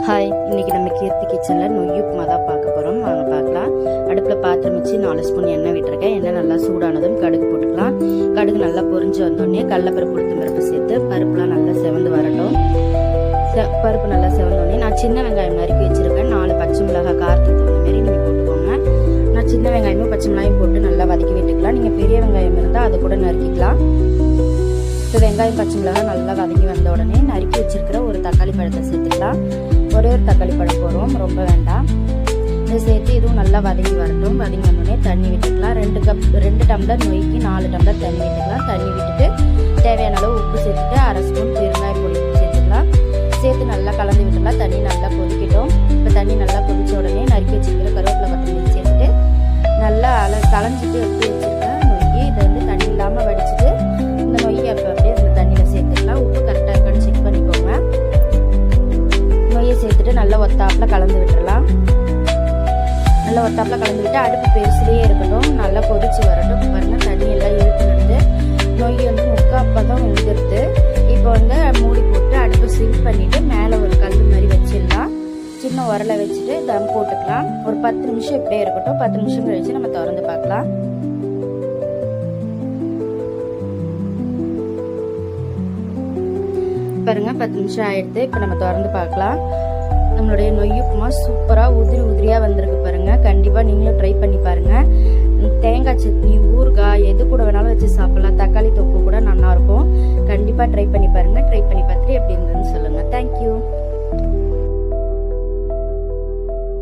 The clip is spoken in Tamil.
ஹாய், இன்னைக்கு நம்ம கீர்த்தி கிச்சனில் நொய் உப்புமா தான் பார்க்க போகிறோம். வாங்க பார்க்கலாம். அடுப்பில் பாத்திரம் வச்சு 4 ஸ்பூன் எண்ணெய் விட்டுருக்கேன். எண்ணெய் நல்லா சூடானதும் கடுகு போட்டுக்கலாம். கடுகு நல்லா பொரிஞ்சு வந்தோடனே கடலைப்பருப்பு உளுத்தம் பருப்பு சேர்த்து பருப்புலாம் நல்லா செவந்து வரட்டும். பருப்பு நல்லா செவந்தோடனே நான் சின்ன வெங்காயம் நறுக்கி வச்சுருக்கேன். 4 பச்சை மிளகாய் காரத்துக்கு தகுந்த மாரி நீங்கள் போட்டுக்கோங்க. நான் சின்ன வெங்காயமும் பச்சை மிளகாயும் போட்டு நல்லா வதக்கி விட்டுக்கலாம். நீங்கள் பெரிய வெங்காயம் இருந்தால் அதை கூட நறுக்கிக்கலாம். இப்போ வெங்காயம் பச்சை மிளகாய் நல்லா வதங்கி வந்த உடனே நறுக்கி வச்சிருக்கிற ஒரு தக்காளி பழத்தை சேர்த்துக்கலாம். ஒரே ஒரு தக்காளி பழம் போடுவோம், ரொம்ப வேண்டாம். இதை சேர்த்து இதுவும் நல்லா வதங்கி வரட்டும். வதங்கி வந்தோடனே தண்ணி விட்டுக்கலாம். 2 டம்ளர் நொய்க்கு 4 டம்ளர் தண்ணி விட்டுக்கலாம். தண்ணி விட்டுட்டு தேவையான அளவு உப்பு சேர்த்துட்டு 1/2 ஸ்பூன் பெருங்காய பொடி சேர்த்துக்கலாம். சேர்த்து நல்லா கலந்து விட்டுலாம். தண்ணி நல்லா கொதிக்கட்டும். இப்போ தண்ணி நல்லா கொதிச்ச உடனே நறுக்கி வச்சுருக்கிற கருவேப்பிலை கொத்தமல்லி சேர்த்துட்டு நல்லா கலஞ்சிட்டு எடுத்து வச்சுருக்கேன் நொய்க்கு. இதை தண்ணி இல்லாமல் வடிச்சிட்டு இந்த நொய்யை அப்போ அப்படியே அந்த தண்ணியில் சேர்த்துக்கலாம். உப்பு கரெக்டாக இருக்கான்னு செக் பண்ணிக்கோங்க. நொய்யை சேர்த்துட்டு நல்லா ஒத்தாப்பில் கலந்து விட்டுடலாம். நல்லா ஒத்தாப்பில் கலந்து விட்டு அடுப்பு பெருசுலேயே இருக்கட்டும். நல்லா கொதிச்சு வரட்டும். பாருங்கள், தண்ணி எல்லாம் இழுத்துனது. நொய் முக்காப்பதான் வெந்துடுது. இப்போ மூடி போட்டு அடுப்பை சிம் பண்ணிவிட்டு மேலே ஒரு கல் மாதிரி வச்சிடலாம். சின்ன உரலை வச்சுட்டு தம் போட்டுக்கலாம். ஒரு 10 நிமிஷம் இப்படியே இருக்கட்டும். 10 நிமிஷம் கழிச்சு நம்ம திறந்து பார்க்கலாம். பாருங்க, 10 நிமிஷம் ஆயிடுது. இப்போ நம்ம திறந்து பார்க்கலாம். நம்மளுடைய நொய் உப்புமா சூப்பராக உதிரியாக வந்திருக்கு பாருங்க. கண்டிப்பாக நீங்களும் ட்ரை பண்ணி பாருங்க. தேங்காய் சட்னி, ஊறுகாய் எது கூட வேணாலும் வச்சு சாப்பிடலாம். தக்காளி தொக்கு கூட நல்லா இருக்கும். கண்டிப்பாக ட்ரை பண்ணி பாருங்க. ட்ரை பண்ணி பார்த்துட்டு எப்படி இருந்ததுன்னு சொல்லுங்க. தேங்க்யூ.